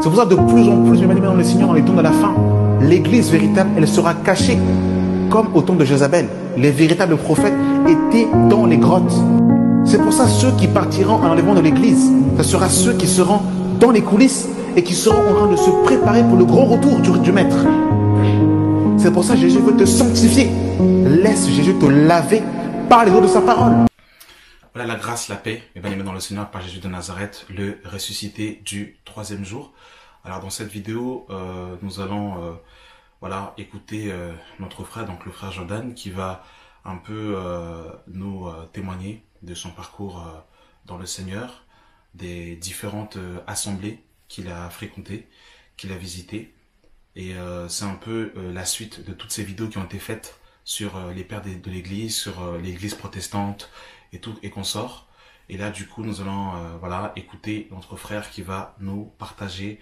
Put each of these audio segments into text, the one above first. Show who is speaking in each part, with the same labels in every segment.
Speaker 1: C'est pour ça que de plus en plus, mes bien-aimés dans le Seigneur, dans les temps de la fin, l'église véritable, elle sera cachée. Comme au temps de Jézabel, les véritables prophètes étaient dans les grottes. C'est pour ça ceux qui partiront à l'enlèvement de l'église, ce sera ceux qui seront dans les coulisses et qui seront en train de se préparer pour le grand retour du Maître. C'est pour ça que Jésus veut te sanctifier. Laisse Jésus te laver par les eaux de sa parole. Voilà la grâce, la paix, mes bien-aimés dans le Seigneur, par Jésus de Nazareth, le ressuscité du 3e jour. Alors dans cette vidéo, nous allons voilà, écouter notre frère, donc le frère Jordan, qui va un peu nous témoigner de son parcours dans le Seigneur, des différentes assemblées qu'il a fréquentées, qu'il a visitées. Et c'est un peu la suite de toutes ces vidéos qui ont été faites sur les pères de l'église, sur l'église protestante et tout et consorts. Et là, du coup, nous allons voilà, écouter notre frère qui va nous partager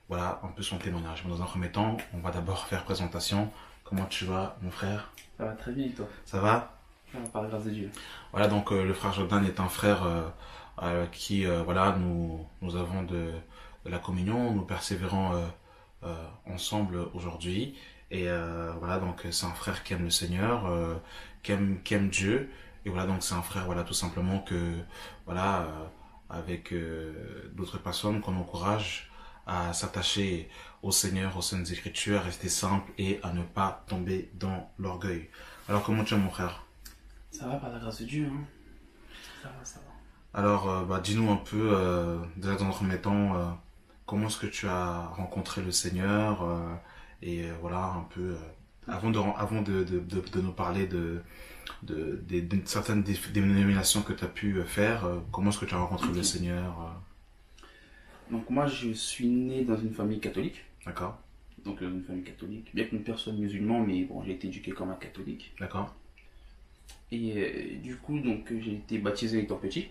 Speaker 1: voilà, un peu son témoignage. Mais dans un premier temps, on va d'abord faire présentation. Comment tu vas, mon frère?
Speaker 2: Ça va très bien, et toi?
Speaker 1: Ça va?
Speaker 2: Ça va, par la grâce de Dieu.
Speaker 1: Voilà, donc le frère Jordan est un frère qui, voilà, nous avons de la communion, nous persévérons ensemble aujourd'hui. Et voilà, donc c'est un frère qui aime le Seigneur, qui aime Dieu. Et voilà, donc c'est un frère, voilà, tout simplement que, voilà, avec d'autres personnes qu'on encourage à s'attacher au Seigneur, aux Saintes Écritures, à rester simple et à ne pas tomber dans l'orgueil. Alors, comment tu es, mon frère?
Speaker 2: Ça va, par la grâce de Dieu, hein. Ça va, ça va.
Speaker 1: Alors, bah, dis-nous un peu, déjà dans un premier temps, comment est-ce que tu as rencontré le Seigneur et voilà, un peu, avant de nous parler de certaines dénominations que tu as pu faire, comment est-ce que tu as rencontré le Seigneur
Speaker 2: Donc moi, je suis né dans une famille catholique.
Speaker 1: D'accord.
Speaker 2: Donc une famille catholique, bien que mon père soit musulman, mais bon, j'ai été éduqué comme un catholique.
Speaker 1: D'accord.
Speaker 2: Et du coup, donc j'ai été baptisé étant petit,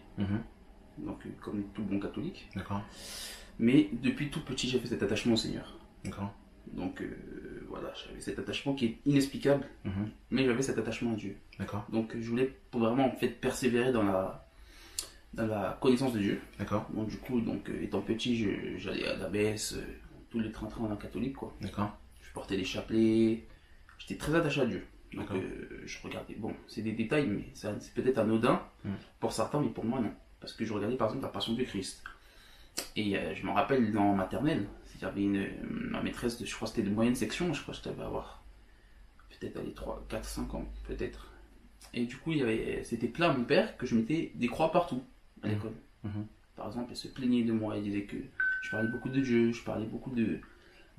Speaker 2: donc comme tout bon catholique.
Speaker 1: D'accord.
Speaker 2: Mais depuis tout petit, j'avais cet attachement au Seigneur.
Speaker 1: D'accord.
Speaker 2: Donc voilà, j'avais cet attachement qui est inexplicable, mais j'avais cet attachement à Dieu.
Speaker 1: D'accord.
Speaker 2: Donc je voulais vraiment en fait persévérer dans la connaissance de Dieu.
Speaker 1: D'accord.
Speaker 2: Donc du coup, donc étant petit, j'allais à la messe, tous les trains en catholique, quoi.
Speaker 1: D'accord.
Speaker 2: Je portais les chapelets, j'étais très attaché à Dieu. Donc
Speaker 1: D'accord.
Speaker 2: je regardais, bon, c'est des détails, mais c'est peut-être anodin pour certains, mais pour moi non. Parce que je regardais par exemple la Passion du Christ. Et je me rappelle dans maternelle, il y avait ma maîtresse, je crois que c'était de moyenne section, je crois que je devais avoir peut-être 3, 4, 5 ans, peut-être. Et du coup, c'était plein mon père que je mettais des croix partout à l'école. Par exemple, elle se plaignait de moi, elle disait que je parlais beaucoup de Dieu, je parlais beaucoup de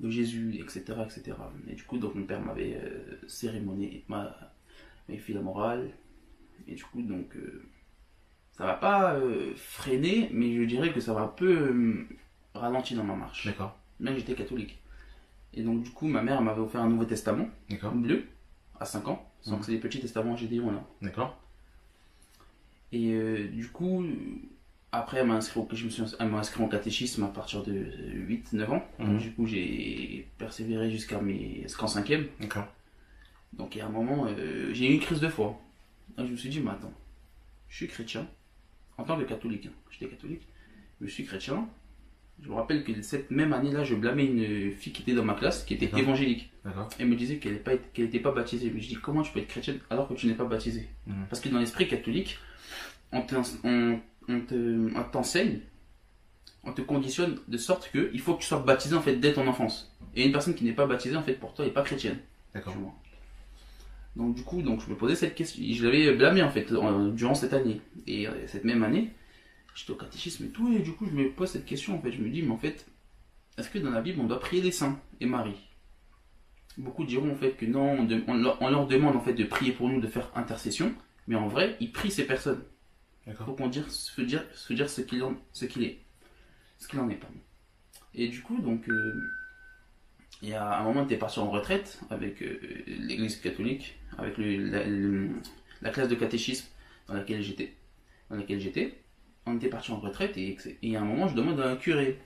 Speaker 2: Jésus, etc., etc. Et du coup, donc mon père m'avait cérémonié, m'avait fait la morale. Et du coup, donc, ça va pas freiner, mais je dirais que ça va un peu ralenti dans ma marche.
Speaker 1: D'accord.
Speaker 2: Même j'étais catholique. Et donc, du coup, ma mère m'avait offert un Nouveau Testament, bleu, à 5 ans. Donc, c'est des petits testaments Gédéon, là.
Speaker 1: D'accord.
Speaker 2: Et du coup, après, elle m'a inscrit en catéchisme à partir de 8-9 ans. Donc, du coup, j'ai persévéré jusqu'en 5e.
Speaker 1: D'accord.
Speaker 2: Donc, à un moment, j'ai eu une crise de foi. Donc, je me suis dit, mais attends, je suis chrétien, en tant que catholique, j'étais catholique, je suis chrétien. Je me rappelle que cette même année-là, je blâmais une fille qui était dans ma classe, qui était évangélique. Elle me disait qu'elle n'était pas baptisée. Mais je dis, comment tu peux être chrétienne alors que tu n'es pas baptisé? Parce que dans l'esprit catholique, on t'enseigne, on te conditionne de sorte qu'il faut que tu sois baptisé en fait dès ton enfance. Et une personne qui n'est pas baptisée, en fait, pour toi, n'est pas chrétienne.
Speaker 1: D'accord.
Speaker 2: Donc du coup, je me posais cette question. Je l'avais blâmé en fait durant cette année. Et cette même année, j'étais au catéchisme et tout, et du coup je me pose cette question en fait. Je me dis, mais en fait, est-ce que dans la Bible on doit prier les saints et Marie? Beaucoup diront en fait que non, on leur demande en fait de prier pour nous, de faire intercession, mais en vrai, ils prient ces personnes. D'accord. Pour qu'on se dire ce qu'il en est, pardon. Et du coup, donc, il y a un moment, on était parti en retraite avec l'église catholique, avec la classe de catéchisme dans laquelle j'étais. On était parti en retraite et à un moment, je demande à un curé.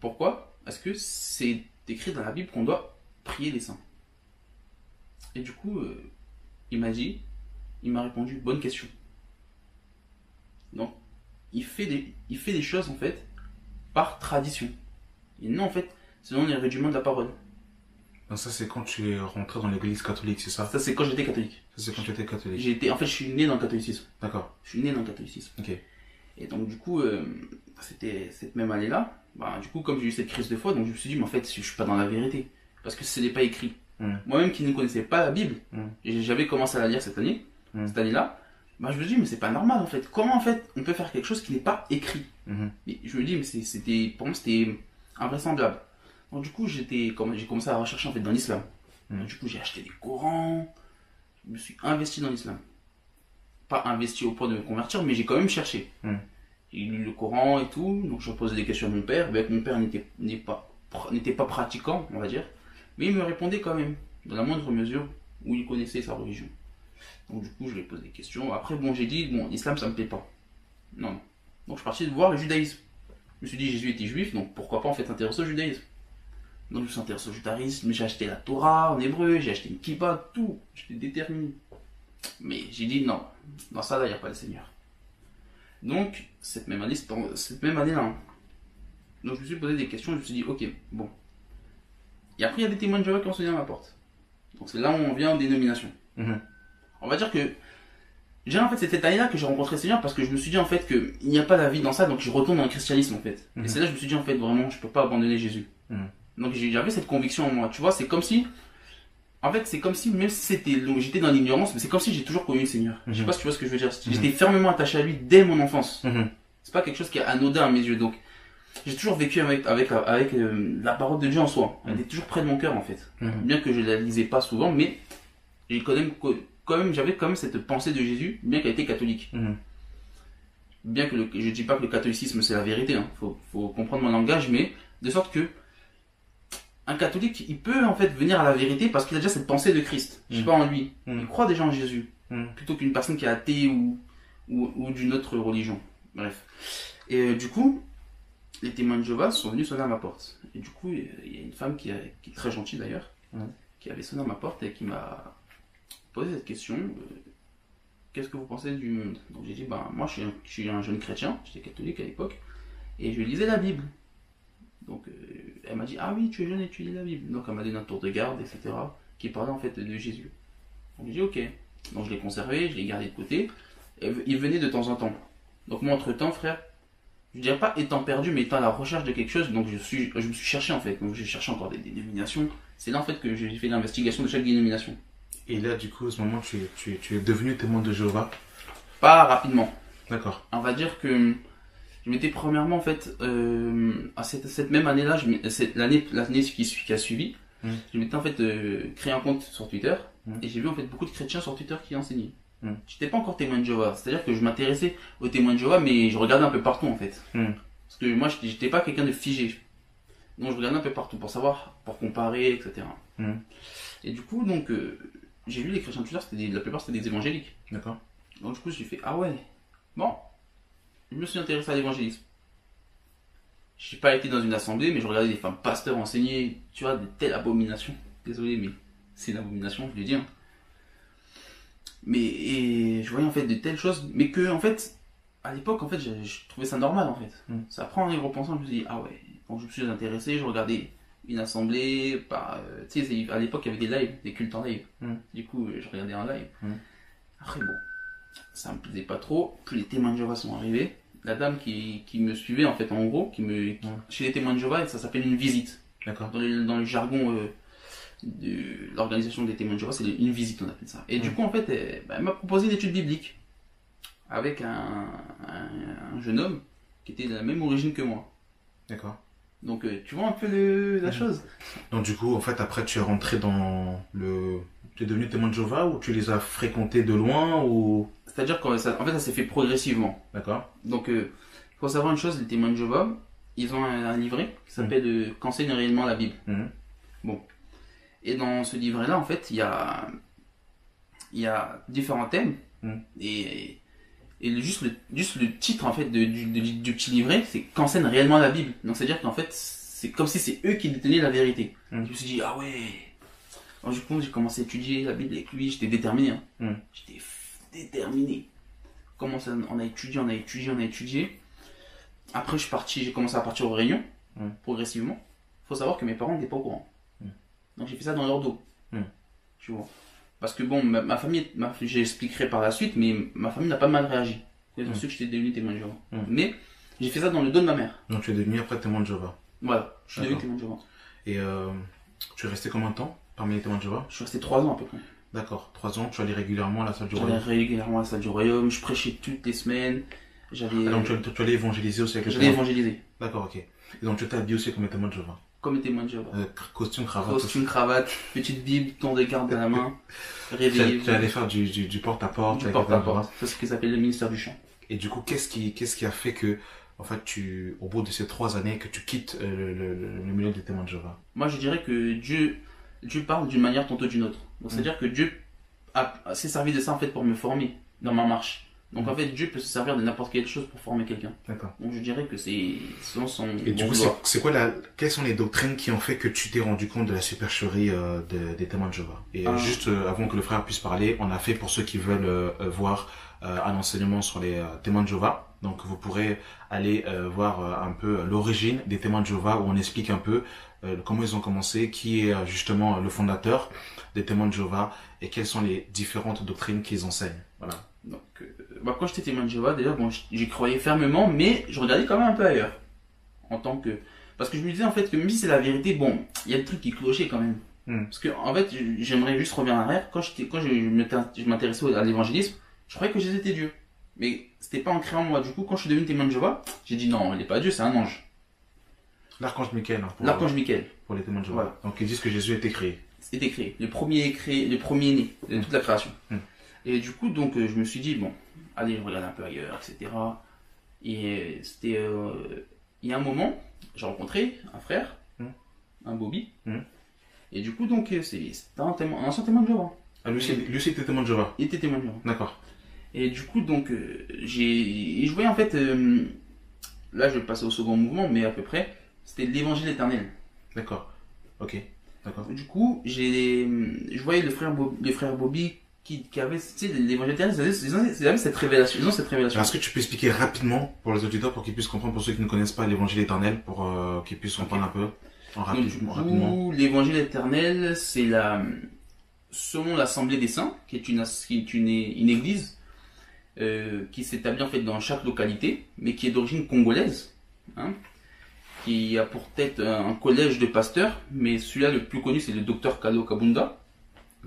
Speaker 2: Pourquoi? Parce que c'est écrit dans la Bible qu'on doit prier les saints. Et du coup, il m'a répondu, bonne question. Donc, il fait des choses en fait par tradition. Et non, en fait, selon les rudiments de la parole.
Speaker 1: Donc ça, c'est quand tu es rentré dans l'église catholique, c'est ça?
Speaker 2: Ça, c'est quand j'étais catholique.
Speaker 1: Ça, c'est quand tu étais catholique.
Speaker 2: En fait, je suis né dans le catholicisme.
Speaker 1: D'accord.
Speaker 2: Je suis né dans le catholicisme.
Speaker 1: Ok.
Speaker 2: Et donc, du coup, c'était cette même année-là. Bah, du coup, comme j'ai eu cette crise de foi, donc je me suis dit, mais en fait, je suis pas dans la vérité. Parce que ce n'est pas écrit. Moi-même qui ne connaissais pas la Bible, j'avais commencé à la lire cette année-là, bah, je me dis, mais c'est pas normal en fait. Comment en fait on peut faire quelque chose qui n'est pas écrit? Et je me dis, mais pour moi, c'était invraisemblable. Donc, du coup, j'ai commencé à rechercher en fait dans l'islam. Du coup, j'ai acheté des Corans, je me suis investi dans l'islam. Pas investi au point de me convertir, mais j'ai quand même cherché. J'ai lu le Coran et tout, donc je posais des questions à mon père. Mon père n'était pas pratiquant, on va dire. Mais il me répondait quand même, dans la moindre mesure où il connaissait sa religion. Donc du coup, je lui ai posé des questions. Après, bon, j'ai dit, bon, l'islam, ça me plaît pas. Non. Donc je suis parti voir le judaïsme. Je me suis dit, Jésus était juif, donc pourquoi pas en fait s'intéresser au judaïsme. Donc je me suis intéressé au judaïsme, j'ai acheté la Torah en hébreu, j'ai acheté une kippa, tout. J'étais déterminé. Mais j'ai dit, non, dans ça là, il n'y a pas le Seigneur. Donc, cette même année-là, hein. Donc je me suis posé des questions, je me suis dit, ok, bon. Et après, il y a des témoins de Jéhovah qui ont sonné à ma porte. Donc c'est là où on vient aux dénominations. On va dire que, en fait, c'est cette année-là que j'ai rencontré le Seigneur parce que je me suis dit en fait qu'il n'y a pas la vie dans ça, donc je retourne dans le christianisme en fait. Et c'est là que je me suis dit en fait, vraiment, je peux pas abandonner Jésus. Donc j'avais cette conviction en moi, tu vois, c'est comme si, même si j'étais dans l'ignorance, mais c'est comme si j'ai toujours connu le Seigneur. Je sais pas si tu vois ce que je veux dire. J'étais fermement attaché à lui dès mon enfance. C'est pas quelque chose qui est anodin à mes yeux, donc j'ai toujours vécu avec la parole de Dieu en soi. Elle était toujours près de mon cœur en fait. Bien que je la lisais pas souvent, mais j'avais quand même cette pensée de Jésus, bien qu'elle était catholique. Bien que je dis pas que le catholicisme c'est la vérité, hein. Faut comprendre mon langage, mais de sorte que un catholique, il peut en fait venir à la vérité parce qu'il a déjà cette pensée de Christ. Je sais pas, en lui. Il croit déjà en Jésus, plutôt qu'une personne qui est athée ou d'une autre religion. Bref. Et du coup, les témoins de Jéhovah sont venus sonner à ma porte. Et du coup, il y a une femme qui est très gentille d'ailleurs, qui avait sonné à ma porte et qui m'a posé cette question. Qu'est-ce que vous pensez du monde? Donc j'ai dit, moi je suis un jeune chrétien, j'étais catholique à l'époque, et je lisais la Bible. Donc elle m'a dit, ah oui, tu es jeune et tu lis la Bible. Donc elle m'a donné un tour de garde, etc., qui parlait en fait de Jésus. Donc j'ai dit, ok. Donc je l'ai conservé, je l'ai gardé de côté. Et il venait de temps en temps. Donc moi, entre-temps, frère, je dirais pas étant perdu, mais étant à la recherche de quelque chose, donc je me suis cherché en fait. Donc j'ai cherché encore des dénominations. C'est là en fait que j'ai fait l'investigation de chaque dénomination. Et là, du coup, à ce moment, tu es devenu témoin de Jéhovah? Pas rapidement. D'accord. On va dire que je m'étais premièrement, en fait, à cette même année-là, l'année qui a suivi, je m'étais en fait créé un compte sur Twitter, et j'ai vu en fait beaucoup de chrétiens sur Twitter qui enseignaient. J'étais pas encore témoin de Jéhovah, c'est-à-dire que je m'intéressais aux témoins de Jéhovah, mais je regardais un peu partout en fait. Parce que moi, j'étais pas quelqu'un de figé. Donc je regardais un peu partout pour savoir, pour comparer, etc. Et du coup, donc, j'ai vu les chrétiens de Twitter, la plupart c'était des évangéliques. D'accord. Donc du coup, j'ai fait, ah ouais, bon, je me suis intéressé à l'évangélisme. J'ai pas été dans une assemblée, mais je regardais des femmes pasteurs enseigner, tu vois, de telles abominations. Désolé, mais c'est une abomination, je l'ai dit. Hein. Mais je voyais en fait de telles choses, mais que en fait, à l'époque, en fait, je trouvais ça normal en fait. Ça prend en y repensant, je me suis dit, ah ouais. Donc je me suis intéressé, je regardais une assemblée, tu sais, à l'époque il y avait des lives, des cultes en live. Du coup, je regardais en live. Après, bon, ça me plaisait pas trop. Puis les témoins de Jéhovah sont arrivés. La dame qui me suivait, en fait, en gros, chez les témoins de Jéhovah, ça s'appelle une visite. D'accord. Dans le jargon de l'organisation des témoins de Jéhovah, c'est une visite, on appelle ça. Et du coup, en fait, elle m'a proposé une étude biblique avec un jeune homme qui était de la même origine que moi. D'accord. Donc, tu vois un peu la chose. Donc, du coup, en fait, après, tu es rentré dans tu es devenu témoin de Jéhovah ou tu les as fréquentés de loin ou... C'est-à-dire qu'en fait, ça s'est fait progressivement. D'accord. Donc, il faut savoir une chose, les témoins de Jéhovah, ils ont un livret qui s'appelle Qu'enseigne réellement la Bible. Bon. Et dans ce livret-là, en fait, il y a différents thèmes. Et juste le titre, en fait, du petit livret, c'est Qu'enseigne réellement la Bible. Donc, c'est-à-dire qu'en fait, c'est comme si c'est eux qui détenaient la vérité. Je me suis dit, ah ouais. Alors, du coup, j'ai commencé à étudier la Bible avec lui, j'étais déterminé. Hein. J'étais déterminé. On a étudié. après j'ai commencé à partir aux réunions, progressivement. Faut savoir que mes parents n'étaient pas au courant. Donc j'ai fait ça dans leur dos. Tu vois. Parce que bon, ma famille, j'expliquerai par la suite, mais ma famille n'a pas mal réagi. C'est pour ça que j'étais devenu témoin de Jéhovah. Mais j'ai fait ça dans le dos de ma mère.
Speaker 1: Donc tu es devenu après témoin de Jéhovah.
Speaker 2: Voilà, je suis devenu témoin de Jéhovah.
Speaker 1: Et tu es resté combien de temps parmi les témoins de Jéhovah?
Speaker 2: Je suis resté 3 ans à peu près.
Speaker 1: D'accord, 3 ans, tu allais régulièrement à la salle du royaume?
Speaker 2: J'allais régulièrement à la salle du royaume, je prêchais toutes les semaines.
Speaker 1: Donc tu allais évangéliser aussi avec les
Speaker 2: J'allais évangéliser.
Speaker 1: D'accord, ok. Et donc tu t'es habillé aussi comme témoin de Jéhovah?
Speaker 2: Comme témoin de Jéhovah.
Speaker 1: Costume, cravate.
Speaker 2: Costume, cravate, petite Bible, ton de garde à la main, réveillé.
Speaker 1: Tu allais faire du porte-à-porte?
Speaker 2: Du porte-à-porte. C'est ce qu'ils appellent le ministère du chant.
Speaker 1: Et du coup, qu'est-ce qui a fait que, en fait, au bout de ces 3 années, que tu quittes le milieu des témoins de Jéhovah?
Speaker 2: Moi, je dirais que Dieu parle d'une manière tantôt d'une autre. Donc, c'est-à-dire que Dieu s'est servi de ça, en fait, pour me former dans ma marche. Donc, en fait, Dieu peut se servir de n'importe quelle chose pour former quelqu'un.
Speaker 1: D'accord.
Speaker 2: Donc, je dirais que c'est son
Speaker 1: Et du coup, quelles sont les doctrines qui ont fait que tu t'es rendu compte de la supercherie des témoins de Jéhovah? Et juste avant que le frère puisse parler, on a fait pour ceux qui veulent voir un enseignement sur les témoins de Jéhovah. Donc vous pourrez aller voir un peu l'origine des témoins de Jéhovah, où on explique un peu comment ils ont commencé, qui est justement le fondateur des témoins de Jéhovah et quelles sont les différentes doctrines qu'ils enseignent. Voilà.
Speaker 2: Donc, quand j'étais témoin de Jéhovah, déjà, bon, j'y croyais fermement, mais je regardais quand même un peu ailleurs. Parce que je me disais en fait que même si c'est la vérité, bon, il y a des trucs qui clochaient quand même. Parce que en fait, j'aimerais juste revenir en arrière. Quand je m'intéressais à l'évangélisme, je croyais que Jésus était Dieu. Mais c'était pas ancré en moi. Du coup, quand je suis devenu témoin de Jéhovah, j'ai dit non, il n'est pas Dieu, c'est un ange.
Speaker 1: L'archange Michael.
Speaker 2: L'archange Michael.
Speaker 1: Pour les témoins de Jéhovah. Voilà. Donc ils disent que Jésus a été créé.
Speaker 2: C'était créé. Le premier né de toute la création. Et du coup, donc, je me suis dit, bon, allez, je regarde un peu ailleurs, etc. Et c'était... il y a un moment, j'ai rencontré un frère, un Bobby. Et du coup, donc, c'était un ancien témoin de Jéhovah.
Speaker 1: Ah, lui aussi était témoin de Jéhovah?
Speaker 2: Il était témoin de Jéhovah.
Speaker 1: D'accord.
Speaker 2: Et du coup, donc, je voyais en fait... là, je vais passer au second mouvement, mais à peu près, c'était l'évangile éternel.
Speaker 1: D'accord. Ok. D'accord.
Speaker 2: Du coup, je voyais le frère Bobby qui avait, tu sais, l'évangile éternel, ils avaient cette révélation. Ils ont cette révélation.
Speaker 1: Alors, est-ce que tu peux expliquer rapidement pour les auditeurs, pour qu'ils puissent comprendre, pour ceux qui ne connaissent pas l'évangile éternel, pour qu'ils puissent en parler un peu rapidement.
Speaker 2: L'évangile éternel, c'est selon l'Assemblée des Saints, qui est une église qui s'établit en fait dans chaque localité, mais qui est d'origine congolaise, qui a pour tête un collège de pasteurs, mais celui-là le plus connu c'est le docteur Kalo Kabunda,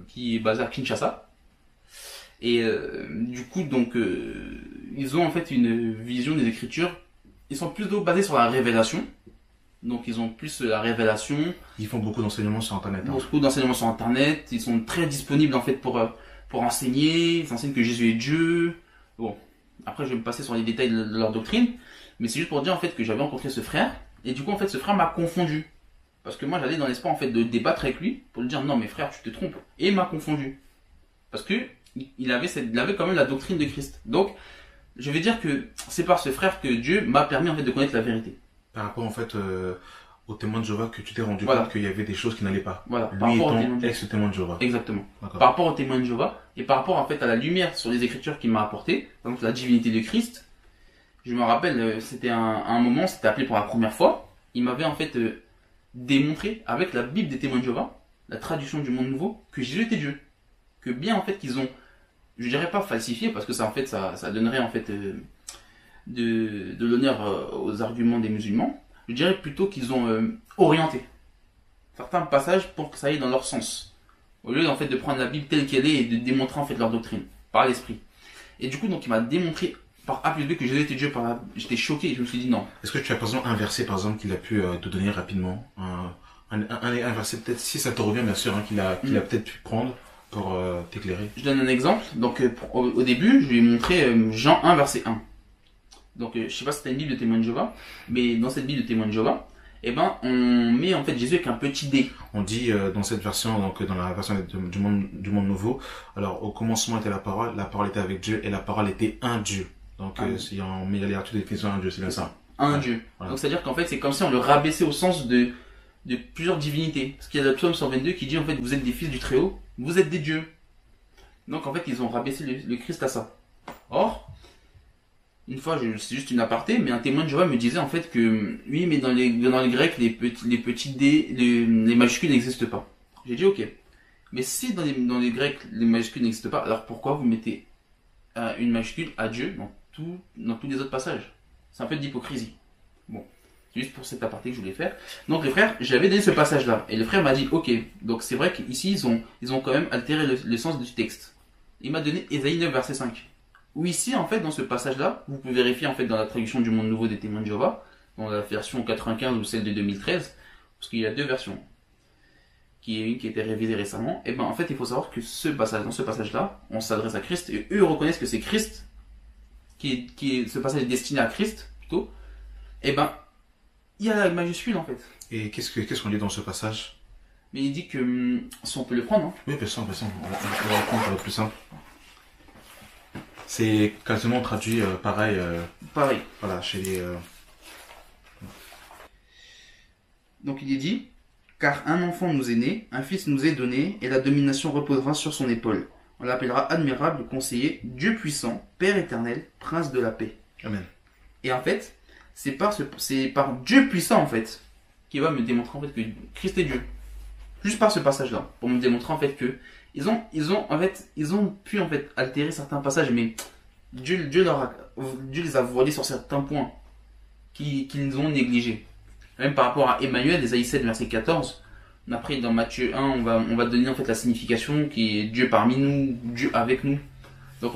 Speaker 2: qui est basé à Kinshasa. Et du coup, donc, ils ont en fait une vision des Écritures. Ils sont plutôt basés sur la révélation. Donc, ils ont plus la révélation.
Speaker 1: Ils font beaucoup d'enseignements sur Internet.
Speaker 2: Beaucoup d'enseignements sur Internet. Ils sont très disponibles en fait pour enseigner. Ils enseignent que Jésus est Dieu. Bon, après, je vais me passer sur les détails de leur doctrine. Mais c'est juste pour dire en fait que j'avais rencontré ce frère. Et du coup, en fait, ce frère m'a confondu. Parce que moi, j'allais dans l'espoir en fait de débattre avec lui pour lui dire non, mais frère, tu te trompes. Et il m'a confondu. Parce que il avait quand même la doctrine de Christ. Donc, je vais dire que c'est par ce frère que Dieu m'a permis en fait de connaître la vérité.
Speaker 1: Par rapport en fait au témoin de Jéhovah, que tu t'es rendu compte qu'il y avait des choses qui n'allaient pas.
Speaker 2: Voilà.
Speaker 1: Lui étant ex-témoin de Jéhovah.
Speaker 2: Exactement. Par rapport au témoin de Jéhovah et par rapport en fait à la lumière sur les Écritures qu'il m'a apporté, donc la divinité de Christ. Je me rappelle, c'était un moment, c'était appelé pour la première fois. Il m'avait en fait démontré avec la Bible des témoins de Jéhovah, la traduction du monde nouveau, que Jésus était Dieu. Que bien en fait qu'ils ont, je dirais pas falsifié, parce que ça en fait ça donnerait en fait de l'honneur aux arguments des musulmans. Je dirais plutôt qu'ils ont orienté certains passages pour que ça aille dans leur sens, au lieu en fait de prendre la Bible telle qu'elle est et de démontrer en fait leur doctrine par l'esprit. Et du coup donc il m'a démontré par A plus B que Jésus était Dieu. J'étais choqué et je me suis dit non.
Speaker 1: Est-ce que tu as par exemple un verset par exemple qu'il a pu te donner rapidement, un verset peut-être, si ça te revient bien sûr, qu'il a peut-être pu prendre pour t'éclairer?
Speaker 2: Je donne un exemple. Donc au début, je lui ai montré Jean 1 verset 1. Donc je sais pas si c'était une Bible de témoin de Jéhovah, mais dans cette Bible de témoin de Jéhovah, on met en fait Jésus avec un petit d.
Speaker 1: On dit dans cette version, donc dans la version du monde nouveau, alors au commencement était la parole était avec Dieu et la parole était un Dieu. Donc si on met l'aléatoire de définition un Dieu, c'est bien ça.
Speaker 2: Un Dieu. Voilà. Donc c'est à dire qu'en fait c'est comme si on le rabaissait au sens de plusieurs divinités. Parce qu'il y a le psaume 122 qui dit en fait vous êtes des fils du Très-Haut, vous êtes des dieux. Donc en fait ils ont rabaissé le Christ à ça. Or, une fois, c'est juste une aparté, mais un témoin de Jéhovah me disait en fait que oui, mais dans les Grecs, les petits D, les majuscules n'existent pas. J'ai dit ok. Mais si dans les Grecs, les majuscules n'existent pas, alors pourquoi vous mettez une majuscule à Dieu dans tous les autres passages? C'est un peu d'hypocrisie. Bon, c'est juste pour cet aparté que je voulais faire. Donc les frères, j'avais donné ce passage-là, et le frère m'a dit ok. Donc c'est vrai qu'ici ils ont quand même altéré le sens du texte. Il m'a donné Ésaïe 9 verset 5. Où ici en fait dans ce passage-là, vous pouvez vérifier en fait dans la traduction du Monde Nouveau des Témoins de Jéhovah, dans la version 95 ou celle de 2013, parce qu'il y a deux versions. Qui est une qui a été révisée récemment, et ben en fait il faut savoir que dans ce passage-là, on s'adresse à Christ, et eux reconnaissent que c'est Christ, ce passage est destiné à Christ, plutôt, et ben il y a la majuscule en fait.
Speaker 1: Et qu'est-ce qu'on lit dans ce passage?
Speaker 2: Mais il dit que, si on peut le prendre, hein.
Speaker 1: Oui, bien sûr, on va le prendre pour le plus simple. C'est quasiment traduit pareil.
Speaker 2: Pareil.
Speaker 1: Voilà, chez les...
Speaker 2: Donc il est dit... Car un enfant nous est né, un fils nous est donné, et la domination reposera sur son épaule. On l'appellera admirable, conseiller, Dieu puissant, Père éternel, prince de la paix.
Speaker 1: Amen.
Speaker 2: Et en fait, c'est par Dieu puissant en fait, qui va me démontrer en fait que Christ est Dieu. Juste par ce passage-là, pour me démontrer en fait que ils ont pu en fait altérer certains passages, mais Dieu les a voilés sur certains points qu'ils ont négligés. Même par rapport à Emmanuel, Ésaïe 7, verset 14. Après, dans Matthieu 1, on va donner en fait la signification qui est Dieu parmi nous, Dieu avec nous. Donc,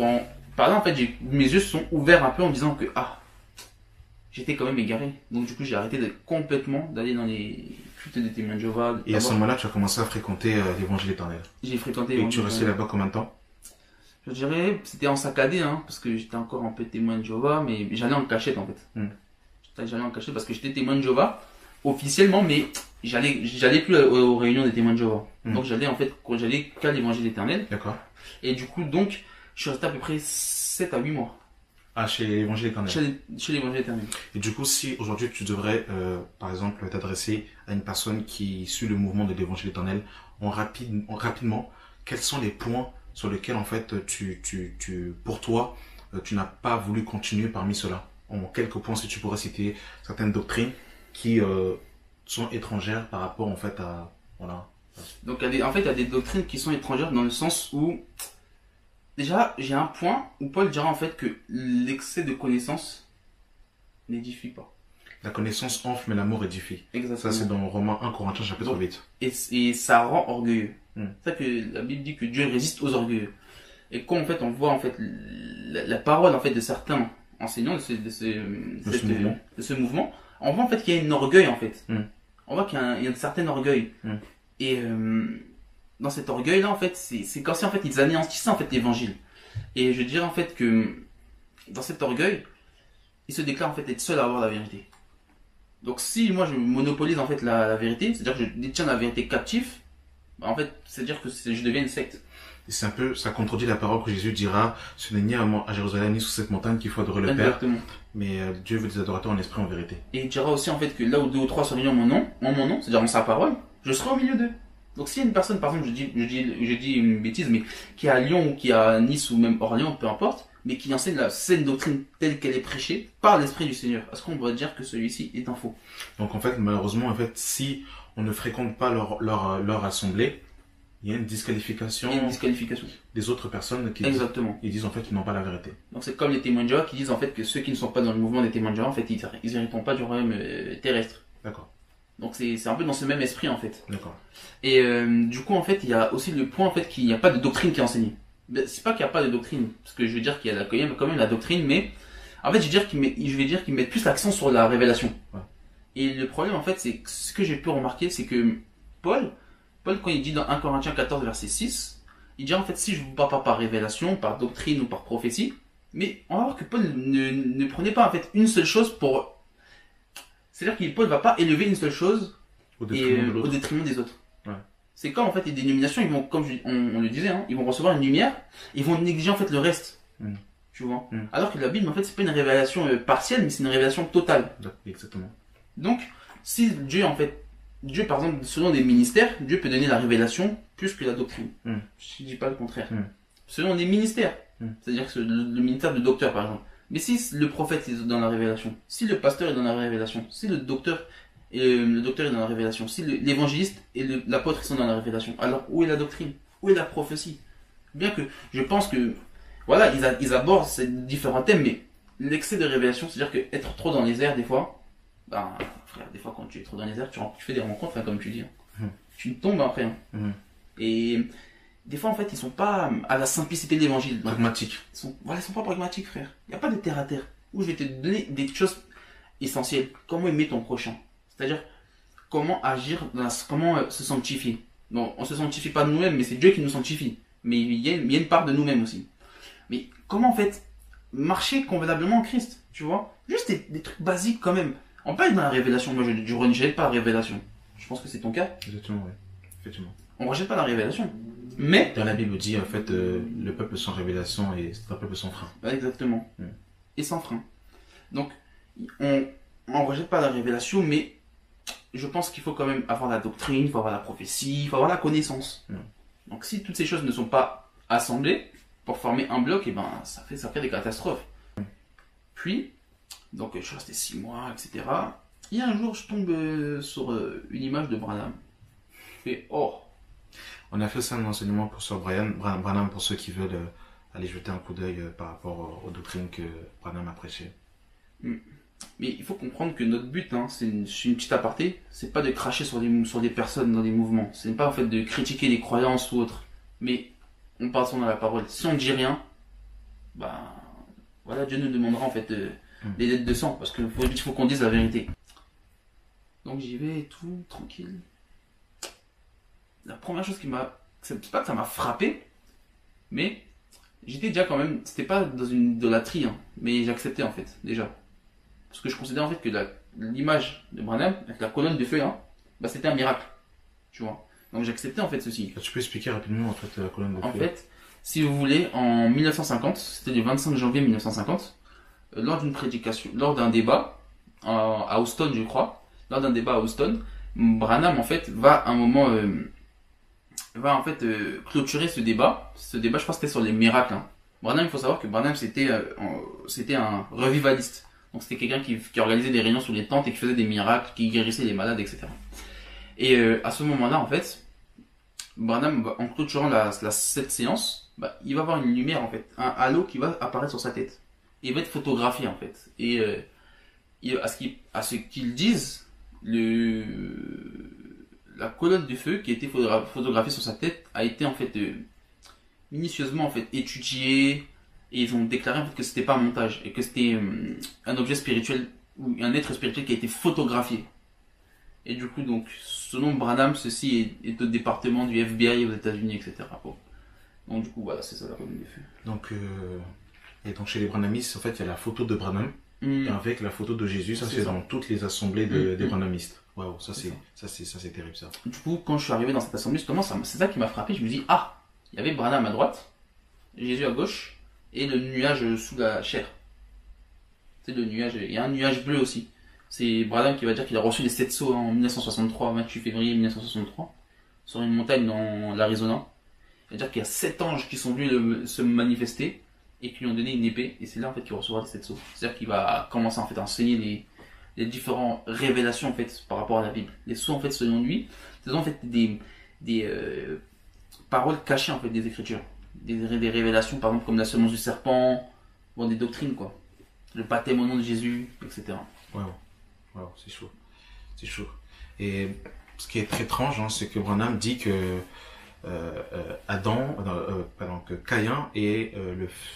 Speaker 2: par là, en fait, mes yeux se sont ouverts un peu en disant que, j'étais quand même égaré. Donc, du coup, j'ai arrêté complètement d'aller dans les cultes des témoins de Jéhovah.
Speaker 1: Et à ce moment-là, tu as commencé à fréquenter l'évangile éternel.
Speaker 2: J'ai fréquenté
Speaker 1: l'évangile éternel. Et tu restais là-bas combien de temps?
Speaker 2: Je dirais, c'était en saccadé, hein, parce que j'étais encore un peu témoin de Jéhovah, mais j'allais en cachette, en fait. J'allais en cachette parce que j'étais témoin de Jéhovah officiellement, mais j'allais plus aux réunions des témoins de Jéhovah. Donc j'allais qu'à l'évangile éternel.
Speaker 1: D'accord.
Speaker 2: Et du coup, donc, je suis resté à peu près 7 à 8 mois.
Speaker 1: Ah, chez l'évangile éternel.
Speaker 2: Chez l'évangile éternel.
Speaker 1: Et du coup, si aujourd'hui tu devrais, par exemple, t'adresser à une personne qui suit le mouvement de l'évangile éternel, rapidement, quels sont les points sur lesquels, en fait, pour toi, tu n'as pas voulu continuer parmi ceux-là? En quelques points, si tu pourrais citer certaines doctrines qui sont étrangères par rapport en fait à... Voilà.
Speaker 2: Donc il y a des doctrines qui sont étrangères dans le sens où... Déjà, j'ai un point où Paul dira en fait que l'excès de connaissance n'édifie pas.
Speaker 1: La connaissance enfle, mais l'amour édifie.
Speaker 2: Exactement.
Speaker 1: Ça, c'est dans Romains 1 Corinthiens chapitre 8.
Speaker 2: Et ça rend orgueilleux. C'est ça que la Bible dit que Dieu résiste aux orgueilleux. Et quand en fait on voit en fait la parole en fait de certains enseignants de ce mouvement, on voit en fait qu'il y a un orgueil en fait. On voit qu'il y a un certain orgueil. Et dans cet orgueil là en fait, c'est comme si en fait ils anéantissaient en fait l'évangile. Et je dirais en fait que dans cet orgueil, ils se déclarent en fait être seuls à avoir la vérité. Donc si moi je monopolise en fait la vérité, c'est-à-dire que je détiens la vérité captive, en fait c'est-à-dire que je deviens une secte. Et
Speaker 1: c'est un peu, ça contredit la parole que Jésus dira, ce n'est ni à Jérusalem ni sous cette montagne qu'il faut adorer le Père, mais Dieu veut des adorateurs en esprit et en vérité. Et il dira aussi en fait que là où 2 ou 3 sont réunis en mon nom, c'est-à-dire en sa parole, je serai au milieu d'eux. Donc s'il y a une personne, par exemple, je dis une bêtise, mais qui est à Lyon ou qui est à Nice ou même Orléans, peu importe, mais qui enseigne la saine doctrine telle qu'elle est prêchée par l'Esprit du Seigneur, est-ce qu'on doit dire que celui-ci est un faux? Donc en fait, malheureusement, en fait, si on ne fréquente pas leur assemblée, il y a une disqualification. Des autres personnes qui disent en fait qu'ils n'ont pas la vérité. Donc c'est comme les témoins de Jéhovah qui disent en fait que ceux qui ne sont pas dans le mouvement des témoins de Jéhovah, en fait, ils n'héritent pas du royaume terrestre. D'accord. Donc c'est un peu dans ce même esprit en fait. D'accord. Et du coup en fait il y a aussi le point en fait qu'il n'y a pas de doctrine qui est enseignée. C'est pas qu'il n'y a pas de doctrine, parce que je veux dire qu'il y a quand même la doctrine, mais en fait je vais dire qu'ils mettent plus l'accent sur la révélation. Ouais. Et le problème en fait c'est ce que j'ai pu remarquer, c'est que Paul quand il dit dans 1 Corinthiens 14 verset 6, il dit en fait si je vous parle pas par révélation, par doctrine ou par prophétie, mais on va voir que Paul ne prenait pas en fait une seule chose pour... C'est-à-dire que Paul ne va pas élever une seule chose au détriment des autres. Ouais. C'est comme en fait les dénominations, ils vont, comme on le disait, hein, ils vont recevoir une lumière, ils vont négliger en fait le reste. Tu vois. Alors que la Bible en fait c'est pas une révélation partielle, mais c'est une révélation totale. Exactement. Donc si Dieu par exemple selon des ministères, Dieu peut donner la révélation plus que la doctrine. Je dis pas le contraire. Selon des ministères, c'est-à-dire que le ministère de docteur par exemple,
Speaker 2: Mais si le prophète est dans la révélation, si le pasteur est dans la révélation, si le docteur est dans la révélation, si l'évangéliste et l'apôtre sont dans la révélation, alors où est la doctrine? Où est la prophétie? Bien que je pense que, voilà, ils abordent ces différents thèmes, mais l'excès de révélation, c'est-à-dire que être trop dans les airs, des fois, ben, frère, des fois quand tu es trop dans les airs, tu fais des rencontres, hein, comme tu dis. Tu tombes après. Et des fois, en fait, ils sont pas à la simplicité de l'évangile.
Speaker 1: Pragmatique.
Speaker 2: Ils sont pas pragmatiques, frère. Il n'y a pas de terre à terre. Où je vais te donner des choses essentielles. Comment aimer ton prochain. C'est-à-dire, comment agir, comment se sanctifier. Bon, on se sanctifie pas de nous-mêmes, mais c'est Dieu qui nous sanctifie. Mais il y a une part de nous-mêmes aussi. Mais comment, en fait, marcher convenablement en Christ, tu vois? Juste des trucs basiques quand même. On peut être dans la révélation. Moi, je ne rejette pas la révélation. Je pense que c'est ton cas.
Speaker 1: Exactement, oui. Effectivement.
Speaker 2: On ne rejette pas la révélation. Mais...
Speaker 1: Dans la Bible dit, en fait, le peuple sans révélation et c'est un peuple sans frein.
Speaker 2: Exactement. Et sans frein. Donc, on ne rejette pas la révélation, mais je pense qu'il faut quand même avoir la doctrine, il faut avoir la prophétie, il faut avoir la connaissance. Donc, si toutes ces choses ne sont pas assemblées pour former un bloc, et ben, ça fait des catastrophes. Puis, donc, je suis resté 6 mois, etc. Et un jour, je tombe sur une image de Branham. Je fais, oh.
Speaker 1: On a fait ça un enseignement pour sur Branham pour ceux qui veulent aller jeter un coup d'œil par rapport aux doctrines que Branham a prêchées.
Speaker 2: Mais il faut comprendre que notre but, hein, c'est une petite aparté, c'est pas de cracher sur des personnes dans des mouvements. C'est pas en fait de critiquer les croyances ou autres. Mais on parle souvent dans la parole. Si on ne dit rien, bah voilà, Dieu nous demandera en fait des dettes de sang, parce qu'il faut qu'on dise la vérité. Donc j'y vais et tout, tranquille. La première chose c'est pas que ça m'a frappé, mais j'étais déjà quand même, c'était pas dans une idolâtrie, hein, mais j'acceptais en fait, déjà. Parce que je considère en fait que l'image de Branham, avec la colonne de feu, hein, bah c'était un miracle, tu vois. Donc j'acceptais en fait ceci.
Speaker 1: Tu peux expliquer rapidement en fait la colonne de feu?
Speaker 2: En fait, si vous voulez, en 1950, c'était le 25 janvier 1950, lors d'une prédication, lors d'un débat, à Houston je crois, lors d'un débat à Houston, Branham en fait va un moment... va en fait clôturer ce débat. Ce débat, je crois que c'était sur les miracles. Hein. Branham, il faut savoir que Branham, c'était un revivaliste. Donc c'était quelqu'un qui organisait des réunions sous les tentes et qui faisait des miracles, qui guérissait les malades, etc. Et à ce moment-là, en fait, Branham, en clôturant cette séance, bah, il va avoir une lumière, en fait, un halo qui va apparaître sur sa tête. Et il va être photographié, en fait. Et à ce qu'ils disent, la colonne de feu qui a été photographiée sur sa tête a été en fait minutieusement en fait étudiée, et ils ont déclaré en fait que c'était pas un montage et que c'était un objet spirituel ou un être spirituel qui a été photographié. Et du coup donc ce nom Branham, ceci est au département du FBI aux États-Unis, etc. Bon. Donc du coup voilà, c'est ça la colonne de feu.
Speaker 1: Donc et donc chez les Branhamistes en fait il y a la photo de Branham avec la photo de Jésus, ça c'est dans toutes les assemblées des Branhamistes. Waouh, ça c'est terrible ça.
Speaker 2: Du coup, quand je suis arrivé dans cette assemblée, justement, c'est ça qui m'a frappé. Je me dis, ah, il y avait Branham à droite, Jésus à gauche, et le nuage sous la chair. C'est le nuage, il y a un nuage bleu aussi. C'est Branham qui va dire qu'il a reçu les 7 sceaux en 1963, 28 février 1963, sur une montagne dans l'Arizona. Il va dire qu'il y a 7 anges qui sont venus se manifester et qui lui ont donné une épée, et c'est là en fait qu'il recevra les 7 sceaux. C'est-à-dire qu'il va commencer en fait à enseigner les différentes révélations en fait par rapport à la Bible. Les sceaux en fait selon lui, ce sont en fait des paroles cachées en fait des Écritures, des révélations par exemple comme la semence du serpent, ou des doctrines quoi, le baptême au nom de Jésus, etc.
Speaker 1: Waouh, c'est chaud, c'est chaud. Et ce qui est très étrange, hein, c'est que Branham dit que que Caïn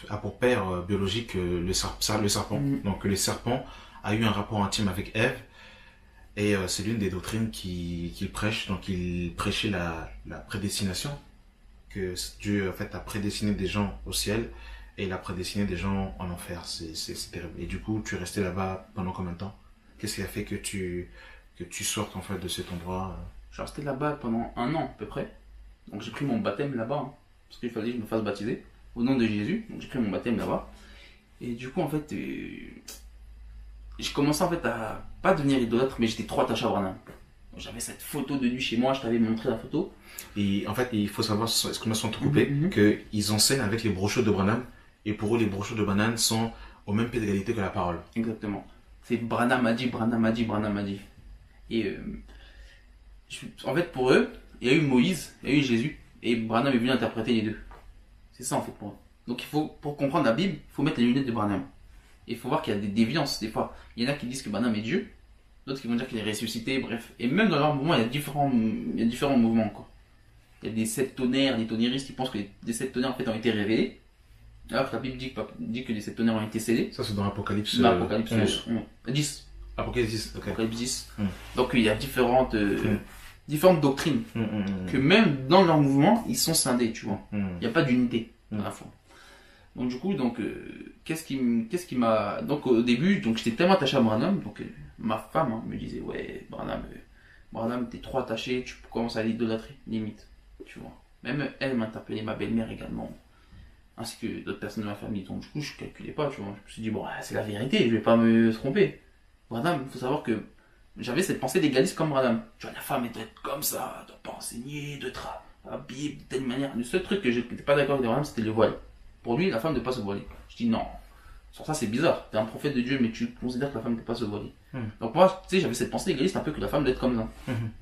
Speaker 1: a pour père biologique le serpent. Donc le serpent a eu un rapport intime avec Ève, et c'est l'une des doctrines qu'il prêche. Donc il prêchait la prédestination, que Dieu en fait a prédestiné des gens au ciel et il a prédestiné des gens en enfer. C'est terrible. Et du coup tu es resté là-bas pendant combien de temps? Qu'est-ce qui a fait que tu sortes en fait de cet endroit?
Speaker 2: Je suis resté là-bas pendant 1 an à peu près. Donc j'ai pris mon baptême là-bas, hein, parce qu'il fallait que je me fasse baptiser au nom de Jésus. Donc j'ai pris mon baptême là-bas. Et du coup en fait, j'ai commencé en fait à pas devenir idolâtre, mais j'étais trop attaché à Branham. J'avais cette photo de lui chez moi, je t'avais montré la photo. Et
Speaker 1: en fait, il faut savoir, excuse-moi sans te couper, qu'ils enseignent avec les brochures de Branham. Et pour eux, les brochures de Branham sont au même pied d'égalité que la parole.
Speaker 2: Exactement. C'est Branham a dit, Branham a dit, Branham a dit. Et en fait, pour eux, il y a eu Moïse, il y a eu Jésus, et Branham est venu interpréter les deux. C'est ça en fait pour eux. Donc il faut, pour comprendre la Bible, il faut mettre les lunettes de Branham. Et il faut voir qu'il y a des déviances des fois. Il y en a qui disent que Branham est Dieu, d'autres qui vont dire qu'il est ressuscité, bref. Et même dans leur mouvement, il y a différents mouvements quoi. Il y a des 7 tonnerres, des tonnéristes qui pensent que les 7 tonnerres en fait ont été révélés. Alors que la Bible dit que les 7 tonnerres ont été scellés.
Speaker 1: Ça c'est dans l'Apocalypse
Speaker 2: 10.
Speaker 1: Apocalypse 10, ok.
Speaker 2: Apocalypse 10. Donc il y a différentes doctrines. Que même dans leur mouvement, ils sont scindés, tu vois. Il n'y a pas d'unité à la fois. Donc du coup, qu'est-ce qui m'a... Donc au début, j'étais tellement attaché à Branham, ma femme me disait, ouais, Branham, t'es trop attaché, tu commences à l'idolâtrer, limite, tu vois. Même elle m'interpellait, ma belle-mère également, ainsi que d'autres personnes de ma famille. Donc du coup, je calculais pas, tu vois. Je me suis dit, bon, c'est la vérité, je vais pas me tromper. Branham, il faut savoir que j'avais cette pensée légaliste comme Branham. Tu vois, la femme, elle doit être comme ça, elle doit pas enseigner, doit être habillée de telle manière. Le seul truc que je n'étais pas d'accord avec Branham, c'était le voile. Pour lui, la femme ne doit pas se voiler. Je dis non. Sur ça, c'est bizarre. Tu es un prophète de Dieu, mais tu considères que la femme ne peut pas se voiler. Donc moi, tu sais, j'avais cette pensée légaliste un peu que la femme doit être comme ça.